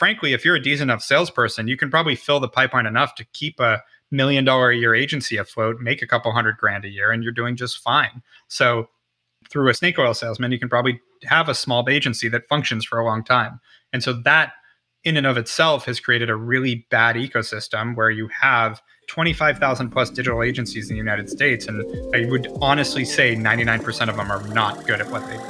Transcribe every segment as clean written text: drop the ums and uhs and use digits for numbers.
frankly, if you're a decent enough salesperson, you can probably fill the pipeline enough to keep a $1 million a year agency afloat, make a couple $100,000 a year, and you're doing just fine. So through a snake oil salesman, you can probably have a small agency that functions for a long time. And so that in and of itself has created a really bad ecosystem where you have 25,000 plus digital agencies in the United States. And I would honestly say 99% of them are not good at what they do.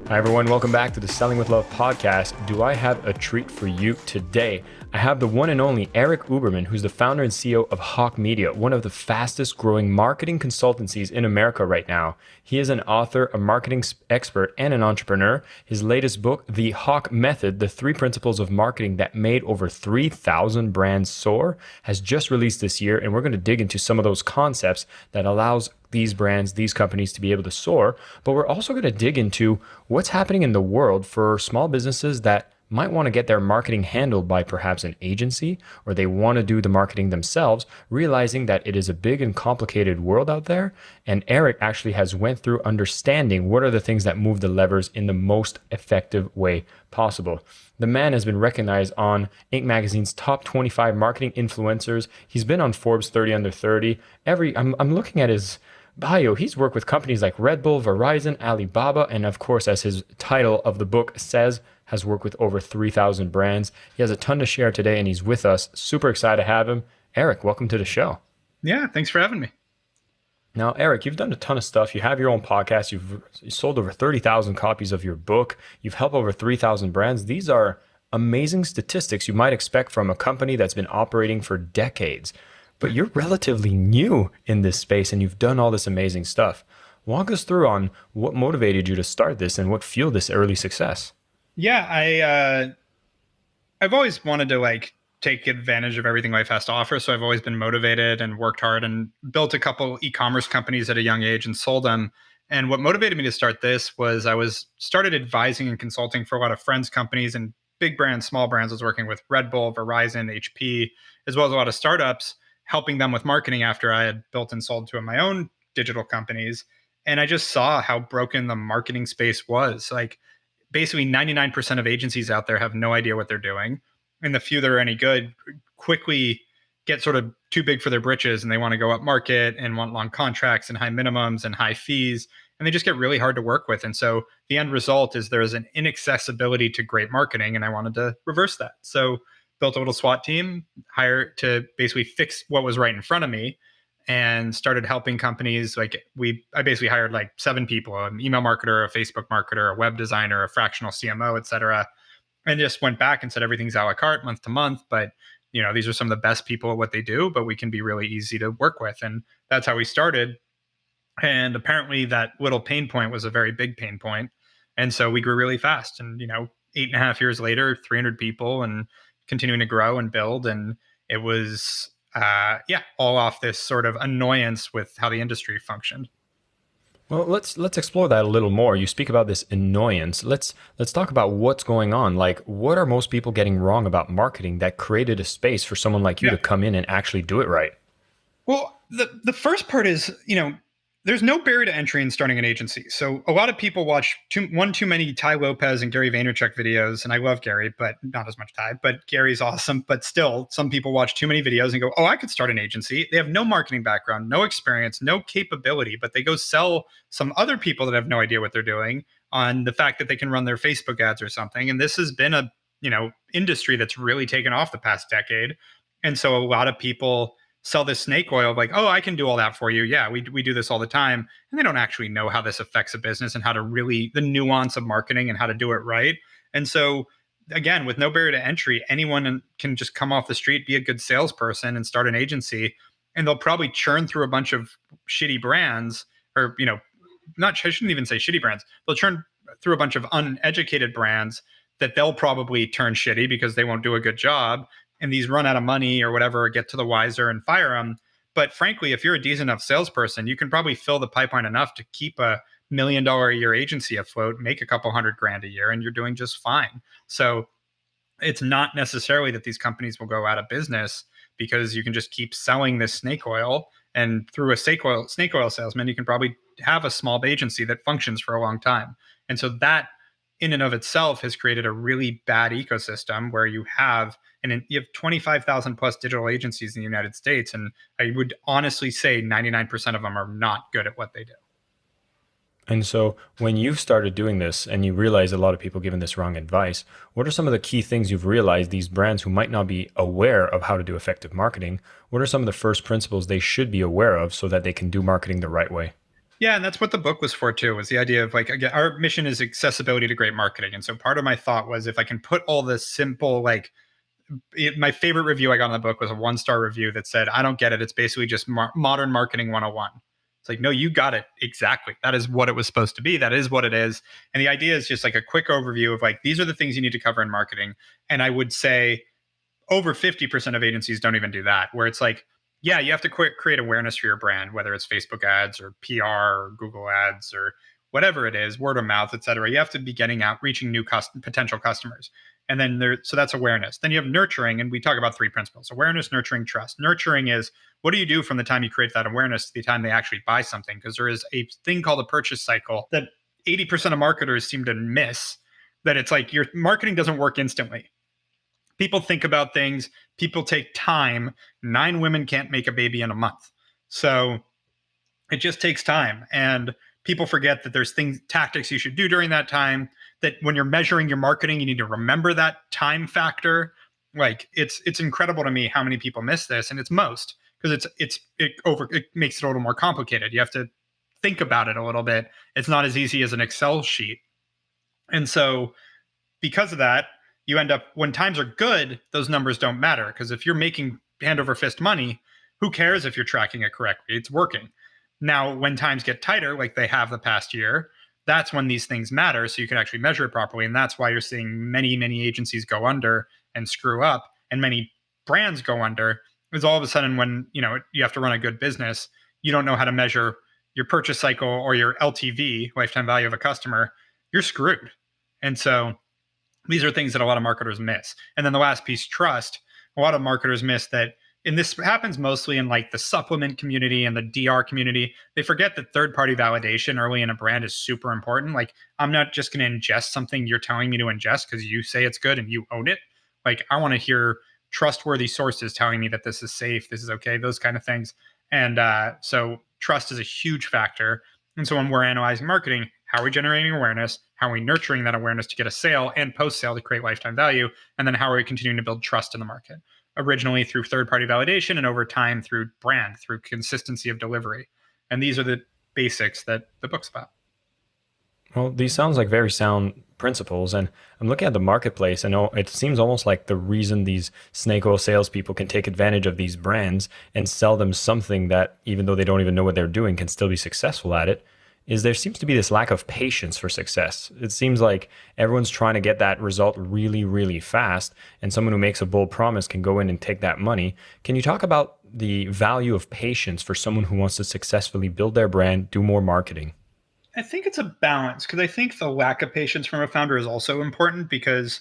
Hi, everyone. Welcome back to the Selling with Love podcast. Do I have a treat for you today? I have the one and only Erik Huberman, who's the founder and CEO of Hawke Media, one of the fastest growing marketing consultancies in America right now. He is an author, a marketing expert, and an entrepreneur. His latest book, The Hawke Method, The 3 Principles of Marketing That Made Over 3,000 Brands Soar, has just released this year, and we're going to dig into some of those concepts that allows these brands, these companies to be able to soar. But we're also going to dig into what's happening in the world for small businesses that might want to get their marketing handled by perhaps an agency, or they want to do the marketing themselves, realizing that it is a big and complicated world out there. And Erik actually has went through understanding what are the things that move the levers in the most effective way possible. The man has been recognized on Inc. Magazine's top 25 marketing influencers. He's been on Forbes 30 under 30. I'm looking at his bio. He's worked with companies like Red Bull, Verizon, Alibaba, and of course, as his title of the book says, has worked with over 3,000 brands. He has a ton to share today, and he's with us. Super excited to have him. Erik, welcome to the show. Yeah, thanks for having me. Now, Erik, you've done a ton of stuff. You have your own podcast. You've sold over 30,000 copies of your book. You've helped over 3,000 brands. These are amazing statistics you might expect from a company that's been operating for decades. But you're relatively new in this space, and you've done all this amazing stuff. Walk us through on what motivated you to start this and what fueled this early success. Yeah, I've always wanted to take advantage of everything life has to offer. So I've always been motivated and worked hard and built a couple e-commerce companies at a young age and sold them. And what motivated me to start this was I started advising and consulting for a lot of friends' companies and big brands, small brands. I was working with Red Bull, Verizon, HP, as well as a lot of startups, helping them with marketing after I had built and sold two of my own digital companies. And I just saw how broken the marketing space was. Basically 99% of agencies out there have no idea what they're doing. And the few that are any good quickly get sort of too big for their britches, and they want to go up market and want long contracts and high minimums and high fees. And they just get really hard to work with. And so the end result is there's an inaccessibility to great marketing. And I wanted to reverse that. So built a little SWAT team, hired to basically fix what was right in front of me, and started helping companies. I basically hired 7 people, an email marketer, a Facebook marketer, a web designer, a fractional CMO, et cetera, and just went back and said, everything's a la carte month to month, but these are some of the best people at what they do, but we can be really easy to work with. And that's how we started. And apparently that little pain point was a very big pain point. And so we grew really fast. And, 8.5 years later, 300 people and continuing to grow and build. And it was, all off this sort of annoyance with how the industry functioned. Well, let's explore that a little more. You speak about this annoyance. Let's talk about what's going on. What are most people getting wrong about marketing that created a space for someone like you to come in and actually do it right? Well, the first part is, there's no barrier to entry in starting an agency. So a lot of people watch too many Ty Lopez and Gary Vaynerchuk videos. And I love Gary, but not as much Ty, but Gary's awesome. But still, some people watch too many videos and go, oh, I could start an agency. They have no marketing background, no experience, no capability, but they go sell some other people that have no idea what they're doing on the fact that they can run their Facebook ads or something. And this has been a, industry that's really taken off the past decade. And so a lot of people sell this snake oil oh, I can do all that for you. Yeah, we do this all the time. And they don't actually know how this affects a business and how to really, the nuance of marketing and how to do it right. And so again, with no barrier to entry, anyone can just come off the street, be a good salesperson and start an agency. And they'll probably churn through a bunch of shitty brands or, I shouldn't even say shitty brands. They'll churn through a bunch of uneducated brands that they'll probably turn shitty because they won't do a good job. And these run out of money or whatever, get to the wiser and fire them. But frankly, if you're a decent enough salesperson, you can probably fill the pipeline enough to keep a $1 million a year agency afloat, make a couple $100,000 a year, and you're doing just fine. So it's not necessarily that these companies will go out of business because you can just keep selling this snake oil. And through a snake oil salesman, you can probably have a small agency that functions for a long time. And so that in and of itself has created a really bad ecosystem where you have 25,000 plus digital agencies in the United States. And I would honestly say 99% of them are not good at what they do. And so when you've started doing this and you realize a lot of people giving this wrong advice, what are some of the key things you've realized these brands who might not be aware of how to do effective marketing, what are some of the first principles they should be aware of so that they can do marketing the right way? Yeah, and that's what the book was for too, was the idea of like, again, our mission is accessibility to great marketing. And so part of my thought was if I can put all this simple, like my favorite review I got on the book was a 1-star review that said, I don't get it. It's basically just modern marketing 101. It's like, no, you got it. Exactly. That is what it was supposed to be. That is what it is. And the idea is just like a quick overview of like, these are the things you need to cover in marketing. And I would say over 50% of agencies don't even do that, where it's like, yeah, you have to create awareness for your brand, whether it's Facebook ads or PR or Google ads or whatever it is, word of mouth, et cetera. You have to be getting out, reaching new potential customers. And then so that's awareness. Then you have nurturing, and we talk about 3 principles: awareness, nurturing, trust. Nurturing is what do you do from the time you create that awareness to the time they actually buy something? Because there is a thing called a purchase cycle that 80% of marketers seem to miss, that it's like your marketing doesn't work instantly. People think about things, people take time. 9 women can't make a baby in a month. So it just takes time. And people forget that there's tactics you should do during that time, that when you're measuring your marketing, you need to remember that time factor. Like it's incredible to me how many people miss this. And it's most because it makes it a little more complicated. You have to think about it a little bit. It's not as easy as an Excel sheet. And so because of that, you end up, when times are good, those numbers don't matter. Because if you're making hand over fist money, who cares if you're tracking it correctly? It's working. Now, when times get tighter, like they have the past year, that's when these things matter. So you can actually measure it properly. And that's why you're seeing many, many agencies go under and screw up, and many brands go under. Because all of a sudden, when you have to run a good business, you don't know how to measure your purchase cycle or your LTV, lifetime value of a customer, you're screwed. And so these are things that a lot of marketers miss. And then the last piece, trust. A lot of marketers miss that, and this happens mostly in like the supplement community and the DR community. They forget that third-party validation early in a brand is super important. Like, I'm not just going to ingest something you're telling me to ingest because you say it's good and you own it. Like, I want to hear trustworthy sources telling me that this is safe, this is okay, those kind of things. And so trust is a huge factor. And so when we're analyzing marketing, how are we generating awareness? How are we nurturing that awareness to get a sale and post-sale to create lifetime value? And then how are we continuing to build trust in the market? Originally through third-party validation, and over time through brand, through consistency of delivery. And these are the basics that the book's about. Well, these sounds like very sound principles. And I'm looking at the marketplace, and it seems almost like the reason these snake oil salespeople can take advantage of these brands and sell them something that, even though they don't even know what they're doing, can still be successful at it, is there seems to be this lack of patience for success. It seems like everyone's trying to get that result really, really fast, and someone who makes a bold promise can go in and take that money. Can you talk about the value of patience for someone who wants to successfully build their brand, do more marketing? I think it's a balance, because I think the lack of patience from a founder is also important, because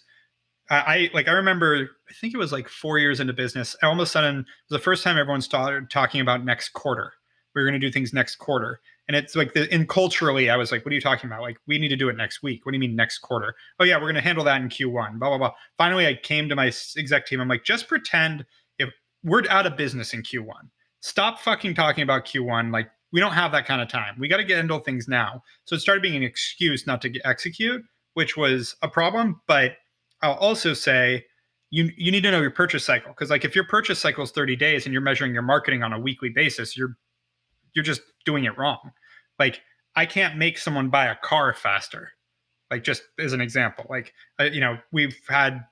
I remember, I think it was like 4 years into business, all of a sudden, it was the first time everyone started talking about next quarter. We were going to do things next quarter. And it's like, culturally, I was like, what are you talking about? Like, we need to do it next week. What do you mean next quarter? Oh yeah, we're going to handle that in Q1, blah, blah, blah. Finally, I came to my exec team. I'm like, just pretend if we're out of business in Q1. Stop fucking talking about Q1. Like, we don't have that kind of time. We got to handle things now. So it started being an excuse not to execute, which was a problem. But I'll also say, you need to know your purchase cycle. Because like, if your purchase cycle is 30 days and you're measuring your marketing on a weekly basis, you're just doing it wrong. Like, I can't make someone buy a car faster. Like, just as an example, like, we've had,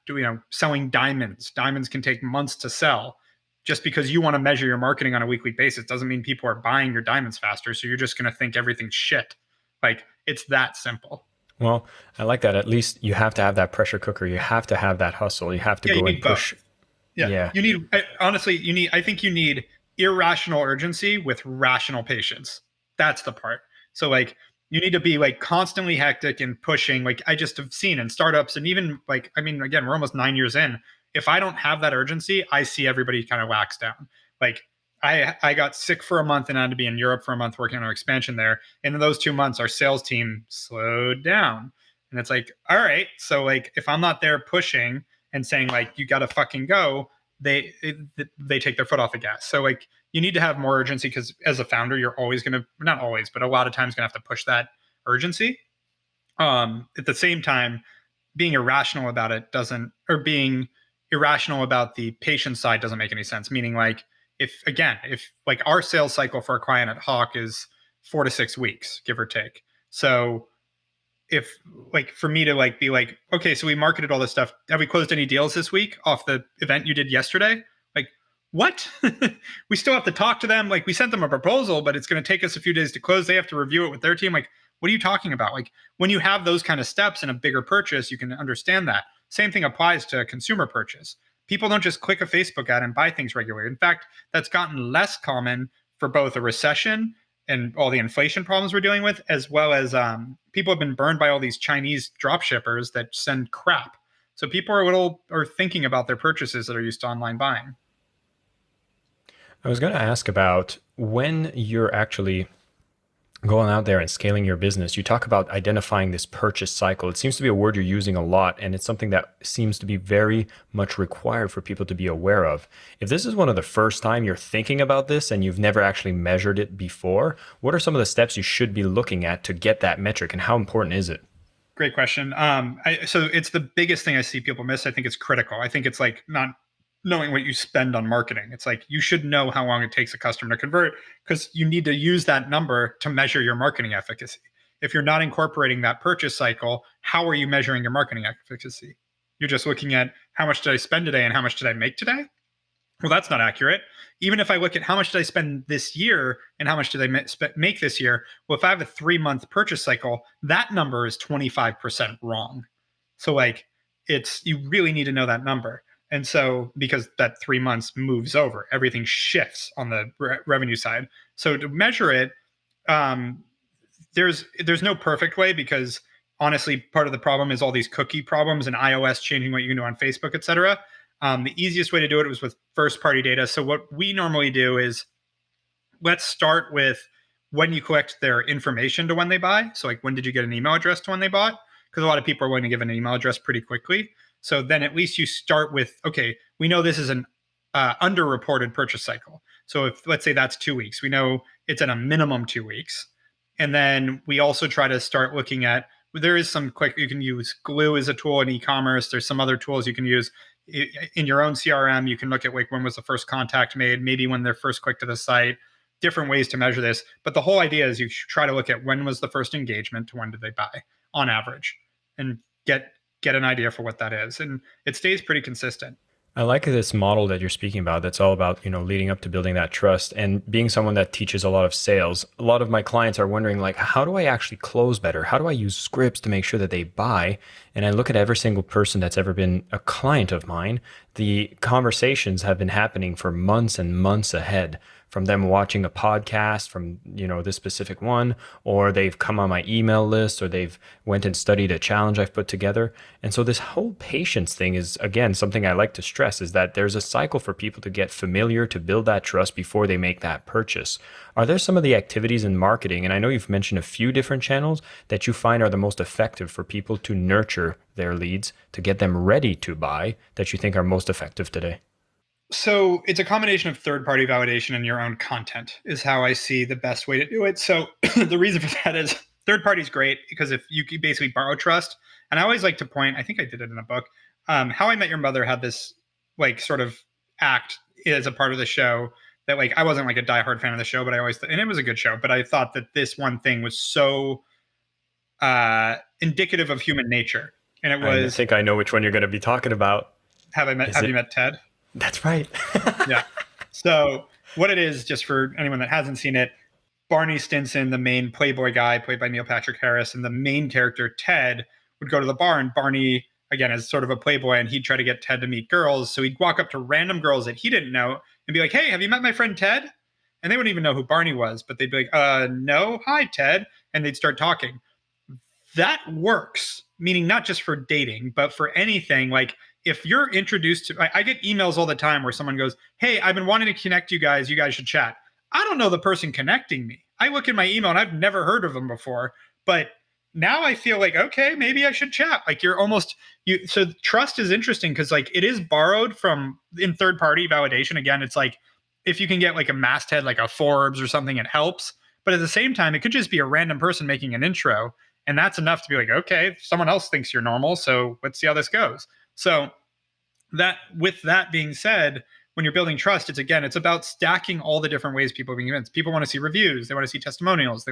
selling diamonds. Diamonds can take months to sell. Just because you want to measure your marketing on a weekly basis doesn't mean people are buying your diamonds faster. So you're just going to think everything's shit. Like, it's that simple. Well, I like that. At least you have to have that pressure cooker. You have to have that hustle. You have to go and push. Both. Yeah. You need, honestly, I think you need irrational urgency with rational patience. That's the part. So like, you need to be like constantly hectic and pushing. Like, I just have seen in startups, and even like, I mean, again, we're almost 9 years in. If I don't have that urgency, I see everybody kind of wax down. Like, I got sick for a month and had to be in Europe for a month working on our expansion there. And in those 2 months, our sales team slowed down. And it's like, all right, so like if I'm not there pushing and saying like you got to fucking go, they take their foot off the gas. So like you need to have more urgency because as a founder, you're always gonna, not always, but a lot of times gonna have to push that urgency. At the same time, being irrational about it doesn't, or being irrational about the patient side doesn't make any sense. Meaning, like, if like our sales cycle for a client at Hawke is 4 to 6 weeks, give or take. So if like for me to like be like, okay, so we marketed all this stuff. Have we closed any deals this week off the event you did yesterday? Like, what? We still have to talk to them. Like, we sent them a proposal, but it's going to take us a few days to close. They have to review it with their team. Like, what are you talking about? Like, when you have those kind of steps in a bigger purchase, you can understand that. Same thing applies to a consumer purchase. People don't just click a Facebook ad and buy things regularly. In fact, that's gotten less common for both a recession and all the inflation problems we're dealing with, as well as people have been burned by all these Chinese drop shippers that send crap. So people are thinking about their purchases that are used to online buying. I was going to ask about when you're actually going out there and scaling your business. You talk about identifying this purchase cycle. It seems to be a word you're using a lot, and it's something that seems to be very much required for people to be aware of. If this is one of the first time you're thinking about this and you've never actually measured it before, what are some of the steps you should be looking at to get that metric, and how important is it? Great question. So it's the biggest thing I see people miss. I think it's critical. I think it's like not knowing what you spend on marketing. It's like you should know how long it takes a customer to convert because you need to use that number to measure your marketing efficacy. If you're not incorporating that purchase cycle, how are you measuring your marketing efficacy? You're just looking at how much did I spend today and how much did I make today? Well, that's not accurate. Even if I look at how much did I spend this year and how much did I make this year, well, if I have a 3-month purchase cycle, that number is 25% wrong. So like you really need to know that number. And so because that 3 months moves over, everything shifts on the revenue side. So to measure it, there's no perfect way because honestly, part of the problem is all these cookie problems and iOS changing what you can do on Facebook, et cetera. The easiest way to do it was with first-party data. So what we normally do is let's start with when you collect their information to when they buy. So like when did you get an email address to when they bought? Because a lot of people are willing to give an email address pretty quickly. So then at least you start with, okay, we know this is an underreported purchase cycle. So if let's say that's 2 weeks, we know it's at a minimum 2 weeks. And then we also try to start looking at, there is some quick, you can use Glue as a tool in e-commerce. There's some other tools you can use in your own CRM. You can look at like when was the first contact made, maybe when their first click to the site, different ways to measure this. But the whole idea is you try to look at when was the first engagement to when did they buy on average and get an idea for what that is. And it stays pretty consistent. I like this model that you're speaking about. That's all about, leading up to building that trust and being someone that teaches a lot of sales. A lot of my clients are wondering like, how do I actually close better? How do I use scripts to make sure that they buy? And I look at every single person that's ever been a client of mine. The conversations have been happening for months and months ahead, from them watching a podcast from, this specific one, or they've come on my email list, or they've went and studied a challenge I've put together. And so this whole patience thing is, again, something I like to stress, is that there's a cycle for people to get familiar, to build that trust before they make that purchase. Are there some of the activities in marketing, and I know you've mentioned a few different channels, that you find are the most effective for people to nurture their leads, to get them ready to buy, that you think are most effective today? So it's a combination of third-party validation and your own content is how I see the best way to do it. So the reason for that is third-party is great because if you can basically borrow trust, and I always like to point, I think I did it in a book, How I Met Your Mother had this like sort of act as a part of the show that like I wasn't like a diehard fan of the show, but I always and it was a good show, but I thought that this one thing was so indicative of human nature, and it was. I think I know which one you're going to be talking about. Have you met Ted? That's right. Yeah. So what it is, just for anyone that hasn't seen it, Barney Stinson, the main Playboy guy, played by Neil Patrick Harris, and the main character, Ted, would go to the bar, and Barney, again, is sort of a Playboy, and he'd try to get Ted to meet girls. So he'd walk up to random girls that he didn't know and be like, hey, have you met my friend Ted? And they wouldn't even know who Barney was, but they'd be like, no, hi, Ted. And they'd start talking. That works, meaning not just for dating, but for anything. Like, if you're introduced to, I get emails all the time where someone goes, "Hey, I've been wanting to connect you guys. You guys should chat." I don't know the person connecting me. I look at my email and I've never heard of them before, but now I feel like, okay, maybe I should chat. Like you're almost you. So trust is interesting because like it is borrowed from in third party validation. Again, it's like if you can get like a masthead, like a Forbes or something, it helps. But at the same time, it could just be a random person making an intro. And that's enough to be like, okay, someone else thinks you're normal. So let's see how this goes. So that with that being said, when you're building trust, it's about stacking all the different ways people are being convinced. People want to see reviews, they want to see testimonials, uh,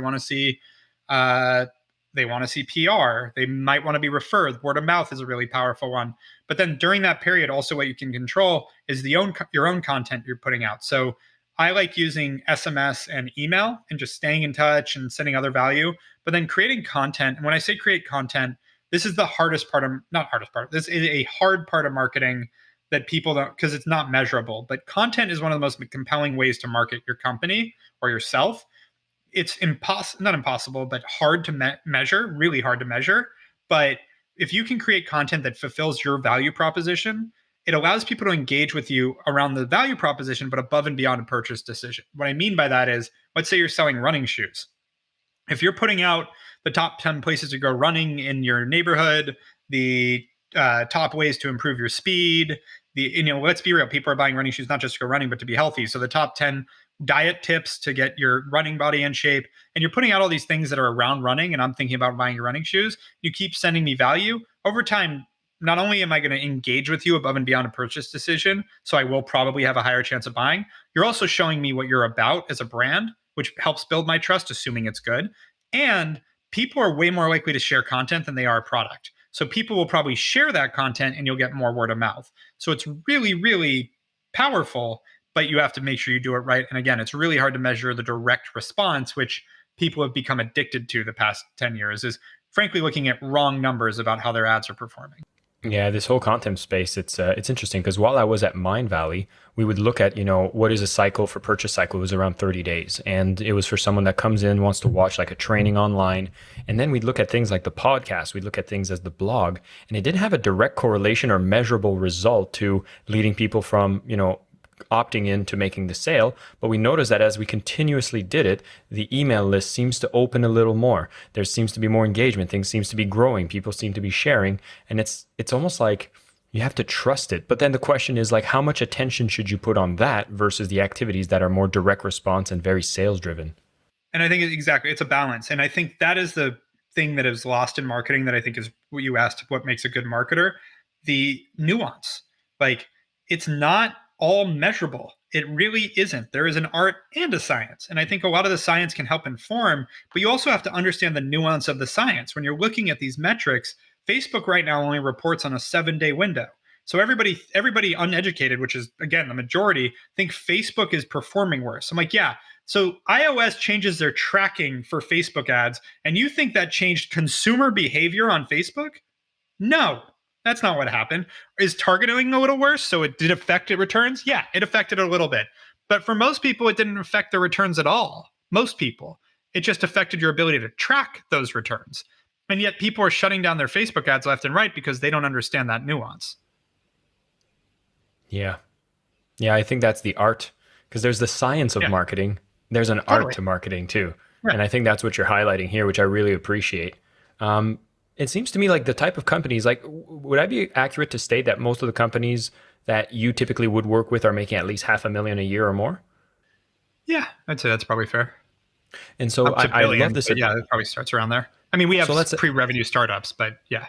they want to see PR, they might want to be referred. Word of mouth is a really powerful one. But then during that period, also what you can control is your own content you're putting out. So I like using SMS and email and just staying in touch and sending other value. But then creating content. And when I say create content, this is the hardest part of, not hardest part, this is a hard part of marketing that people don't, because it's not measurable. But content is one of the most compelling ways to market your company or yourself. It's not impossible, but hard to measure, really hard to measure. But if you can create content that fulfills your value proposition, it allows people to engage with you around the value proposition, but above and beyond a purchase decision. What I mean by that is, let's say you're selling running shoes. If you're putting out the top 10 places to go running in your neighborhood, the top ways to improve your speed, let's be real, people are buying running shoes not just to go running, but to be healthy. So the top 10 diet tips to get your running body in shape, and you're putting out all these things that are around running, and I'm thinking about buying your running shoes. You keep sending me value over time. Not only am I going to engage with you above and beyond a purchase decision, so I will probably have a higher chance of buying, you're also showing me what you're about as a brand, which helps build my trust, assuming it's good. And people are way more likely to share content than they are a product. So people will probably share that content and you'll get more word of mouth. So it's really, really powerful, but you have to make sure you do it right. And again, it's really hard to measure the direct response, which people have become addicted to the past 10 years, is frankly looking at wrong numbers about how their ads are performing. Yeah, this whole content space, it's interesting because while I was at Mind Valley, we would look at, what is a cycle for purchase cycle? It was around 30 days. And it was for someone that comes in, wants to watch like a training online. And then we'd look at things like the podcast, we'd look at things as the blog, and it didn't have a direct correlation or measurable result to leading people from, opting in to making the sale. But we noticed that as we continuously did it, the email list seems to open a little more. There seems to be more engagement. Things seems to be growing. People seem to be sharing. And it's almost like you have to trust it. But then the question is like, how much attention should you put on that versus the activities that are more direct response and very sales driven? And I think exactly, it's a balance. And I think that is the thing that is lost in marketing that I think is what you asked, what makes a good marketer, the nuance. Like it's not all measurable. It really isn't. There is an art and a science. And I think a lot of the science can help inform, but you also have to understand the nuance of the science. When you're looking at these metrics, Facebook right now only reports on a 7-day window. So everybody uneducated, which is again the majority, think Facebook is performing worse. I'm like, yeah. So iOS changes their tracking for Facebook ads, and you think that changed consumer behavior on Facebook? No. That's not what happened. Is targeting a little worse? So it did affect the returns? Yeah, it affected it a little bit. But for most people, it didn't affect the returns at all. Most people. It just affected your ability to track those returns. And yet people are shutting down their Facebook ads left and right because they don't understand that nuance. Yeah. Yeah, I think that's the art. Because there's the science of marketing. There's an art to marketing too. Right. And I think that's what you're highlighting here, which I really appreciate. It seems to me like the type of companies, like, would I be accurate to state that most of the companies that you typically would work with are making at least $500,000 a year or more? Yeah, I'd say that's probably fair. And so I love this. Yeah, it probably starts around there. I mean, we have pre-revenue startups, but yeah.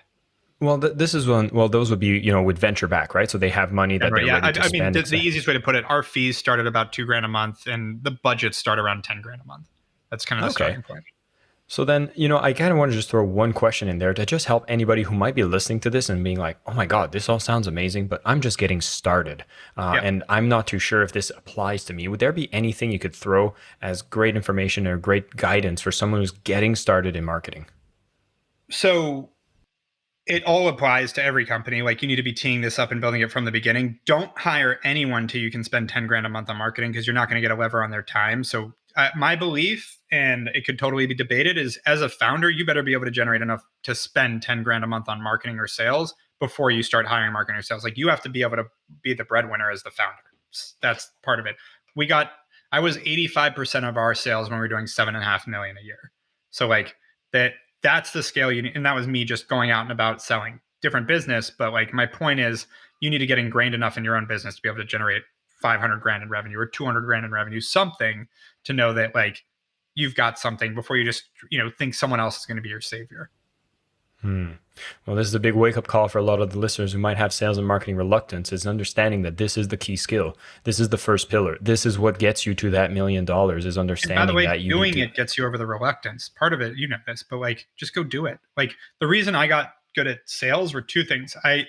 Well, this is one. Well, those would be, with venture back, right? So they have money that they're ready to spend. The easiest way to put it, our fees start at about $2,000 a month, and the budgets start around $10,000 a month. That's kind of the starting point. So then, I kind of want to just throw one question in there to just help anybody who might be listening to this and being like, oh my God, this all sounds amazing, but I'm just getting started. And I'm not too sure if this applies to me. Would there be anything you could throw as great information or great guidance for someone who's getting started in marketing? So it all applies to every company. Like you need to be teeing this up and building it from the beginning. Don't hire anyone till you can spend $10,000 a month on marketing because you're not going to get a lever on their time. So my belief, and it could totally be debated, is as a founder, you better be able to generate enough to spend $10,000 a month on marketing or sales before you start hiring marketing or sales. Like you have to be able to be the breadwinner as the founder. That's part of it. I was 85% of our sales when we were doing 7.5 million a year. So like that's the scale you need. And that was me just going out and about selling different business. But like my point is you need to get ingrained enough in your own business to be able to generate 500 grand in revenue or 200 grand in revenue, something to know that like you've got something before you just, think someone else is going to be your savior. Well, this is a big wake-up call for a lot of the listeners who might have sales and marketing reluctance, is understanding that this is the key skill. This is the first pillar. This is what gets you to that $1 million, is understanding and by the way, that you doing it gets you over the reluctance. Part of it, you know this, but like just go do it. Like the reason I got good at sales were two things. I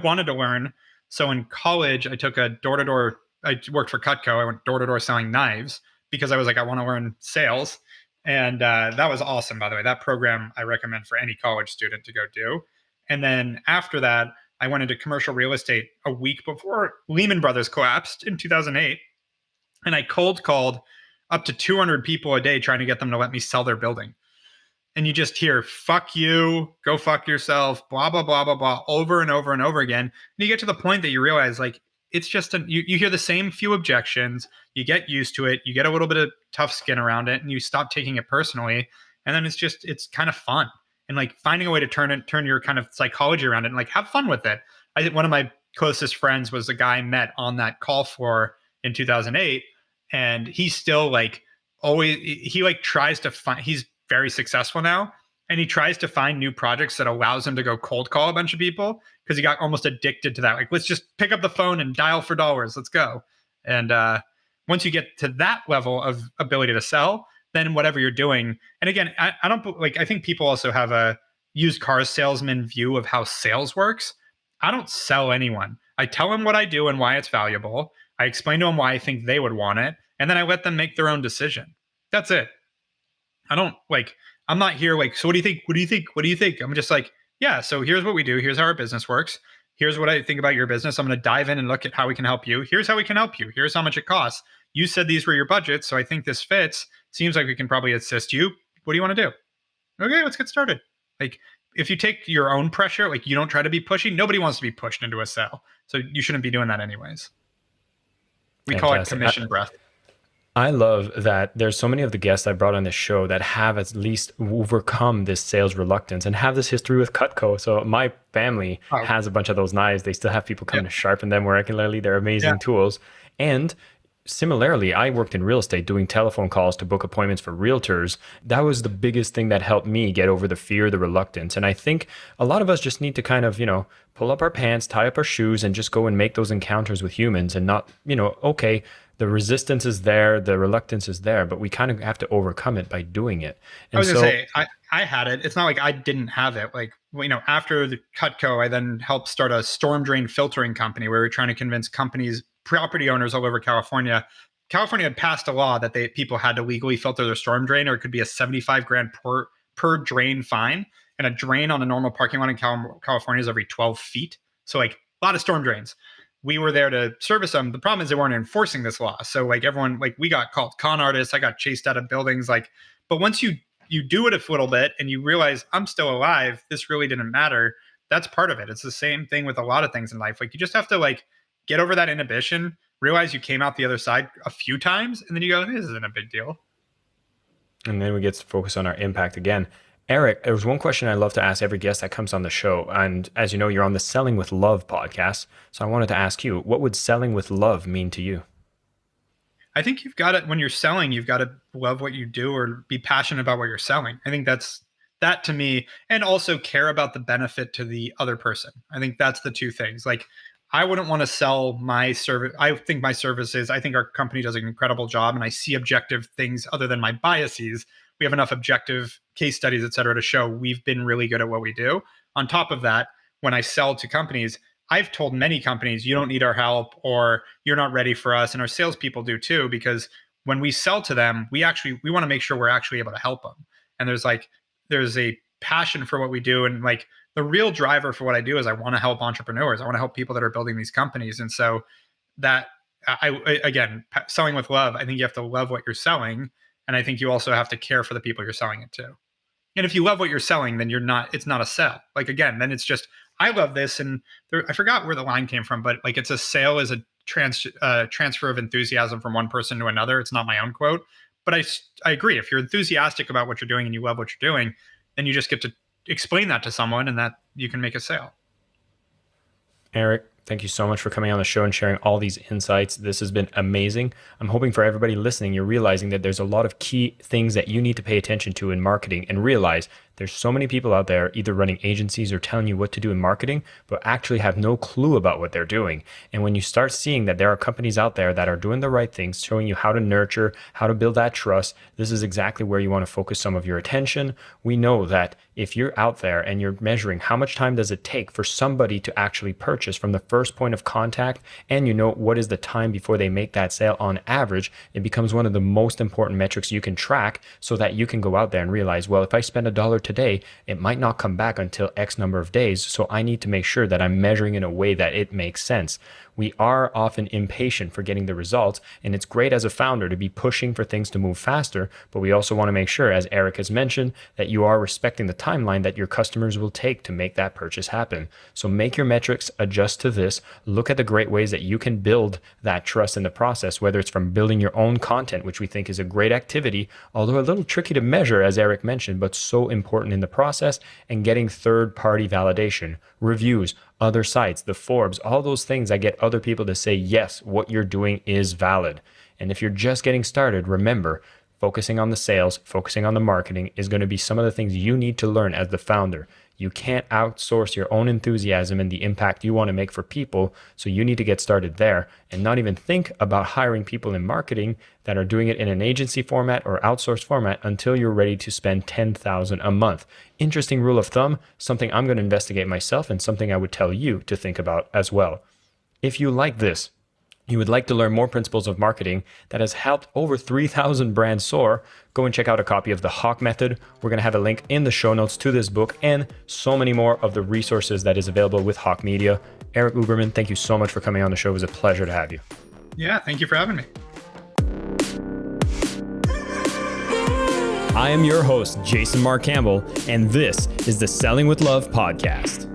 wanted to learn. So in college, I took a door-to-door, I worked for Cutco. I went door-to-door selling knives because I was like, I want to learn sales. And that was awesome, by the way. That program I recommend for any college student to go do. And then after that, I went into commercial real estate a week before Lehman Brothers collapsed in 2008. And I cold called up to 200 people a day trying to get them to let me sell their building. And you just hear, fuck you, go fuck yourself, blah, blah, blah, blah, blah, over and over and over again. And you get to the point that you realize, like, it's just, you hear the same few objections, you get used to it, you get a little bit of tough skin around it, and you stop taking it personally. And then it's kind of fun. And like finding a way to turn your kind of psychology around it and like have fun with it. I think one of my closest friends was the guy I met on that call floor in 2008. And he's still like always, he like tries to find, he's very successful now. And he tries to find new projects that allows him to go cold call a bunch of people because he got almost addicted to that. Like, let's just pick up the phone and dial for dollars. Let's go. And once you get to that level of ability to sell, then whatever you're doing. And again, I don't like, I think people also have a used car salesman view of how sales works. I don't sell anyone. I tell them what I do and why it's valuable. I explain to them why I think they would want it. And then I let them make their own decision. That's it. I don't like, I'm not here like, so what do you think? What do you think? What do you think? I'm just like, yeah, so here's what we do. Here's how our business works. Here's what I think about your business. I'm going to dive in and look at how we can help you. Here's how we can help you. Here's how much it costs. You said these were your budgets, so I think this fits. Seems like we can probably assist you. What do you want to do? Okay, let's get started. Like, if you take your own pressure, like you don't try to be pushy, nobody wants to be pushed into a sale. So you shouldn't be doing that anyways. We call it commission breath. I love that there's so many of the guests I brought on this show that have at least overcome this sales reluctance and have this history with Cutco. So my family has a bunch of those knives. They still have people come to sharpen them regularly. They're amazing tools. And similarly, I worked in real estate doing telephone calls to book appointments for realtors. That was the biggest thing that helped me get over the fear, the reluctance. And I think a lot of us just need to kind of, pull up our pants, tie up our shoes, and just go and make those encounters with humans and not, okay, the resistance is there, the reluctance is there, but we kind of have to overcome it by doing it. And I was going to say, I had it. It's not like I didn't have it. Like, after the Cutco, I then helped start a storm drain filtering company where we were trying to convince companies, property owners all over California. California had passed a law that people had to legally filter their storm drain, or it could be a 75 grand per drain fine. And a drain on a normal parking lot in California is every 12 feet. So like a lot of storm drains. We were there to service them. The problem is they weren't enforcing this law. So like everyone, like we got called con artists. I got chased out of buildings. But once you do it a little bit and you realize I'm still alive, this really didn't matter. That's part of it. It's the same thing with a lot of things in life. Like you just have to get over that inhibition, realize you came out the other side a few times, and then you go, this isn't a big deal. And then we get to focus on our impact again. Erik, there's one question I love to ask every guest that comes on the show. And as you know, you're on the Selling with Love podcast. So I wanted to ask you, what would selling with love mean to you? I think you've got to, when you're selling, you've got to love what you do or be passionate about what you're selling. I think that to me, and also care about the benefit to the other person. I think that's the two things. Like, I wouldn't want to sell my service. I think my services, I think our company does an incredible job, and I see objective things other than my biases. We have enough objective case studies, et cetera, to show we've been really good at what we do. On top of that, when I sell to companies, I've told many companies, you don't need our help, or you're not ready for us. And our salespeople do too, because when we sell to them, we want to make sure we're actually able to help them. And there's a passion for what we do. And like the real driver for what I do is I want to help entrepreneurs. I want to help people that are building these companies. And so that again, selling with love, I think you have to love what you're selling. And I think you also have to care for the people you're selling it to. And if you love what you're selling, then it's not a sell. Like, again, then it's just, I love this. And I forgot where the line came from, but like, it's a sale is a transfer of enthusiasm from one person to another. It's not my own quote, but I agree. If you're enthusiastic about what you're doing and you love what you're doing, then you just get to explain that to someone and that you can make a sale. Erik, thank you so much for coming on the show and sharing all these insights. This has been amazing. I'm hoping for everybody listening, you're realizing that there's a lot of key things that you need to pay attention to in marketing, and realize there's so many people out there either running agencies or telling you what to do in marketing, but actually have no clue about what they're doing. And when you start seeing that there are companies out there that are doing the right things, showing you how to nurture, how to build that trust, this is exactly where you want to focus some of your attention. We know that if you're out there and you're measuring how much time does it take for somebody to actually purchase from the first point of contact, and you know what is the time before they make that sale on average, it becomes one of the most important metrics you can track, so that you can go out there and realize, well, if I spend $1 today, it might not come back until X number of days. So I need to make sure that I'm measuring in a way that it makes sense. We are often impatient for getting the results, and it's great as a founder to be pushing for things to move faster, but we also want to make sure, as Erik has mentioned, that you are respecting the timeline that your customers will take to make that purchase happen. So make your metrics adjust to this. Look at the great ways that you can build that trust in the process, whether it's from building your own content, which we think is a great activity, although a little tricky to measure, as Erik mentioned, but so important in the process, and getting third-party validation, reviews, other sites, the Forbes, all those things that get other people to say, yes, what you're doing is valid. And if you're just getting started, remember, focusing on the sales, focusing on the marketing is going to be some of the things you need to learn as the founder. You can't outsource your own enthusiasm and the impact you want to make for people. So you need to get started there and not even think about hiring people in marketing that are doing it in an agency format or outsourced format until you're ready to spend $10,000 a month. Interesting rule of thumb, something I'm going to investigate myself and something I would tell you to think about as well. If you like this, you would like to learn more principles of marketing that has helped over 3,000 brands soar, go and check out a copy of the Hawke Method. We're going to have a link in the show notes to this book and so many more of the resources that is available with Hawke Media. Erik Huberman, thank you so much for coming on the show. It was a pleasure to have you. Yeah, thank you for having me. I am your host, Jason Marc Campbell, and this is the Selling with Love podcast.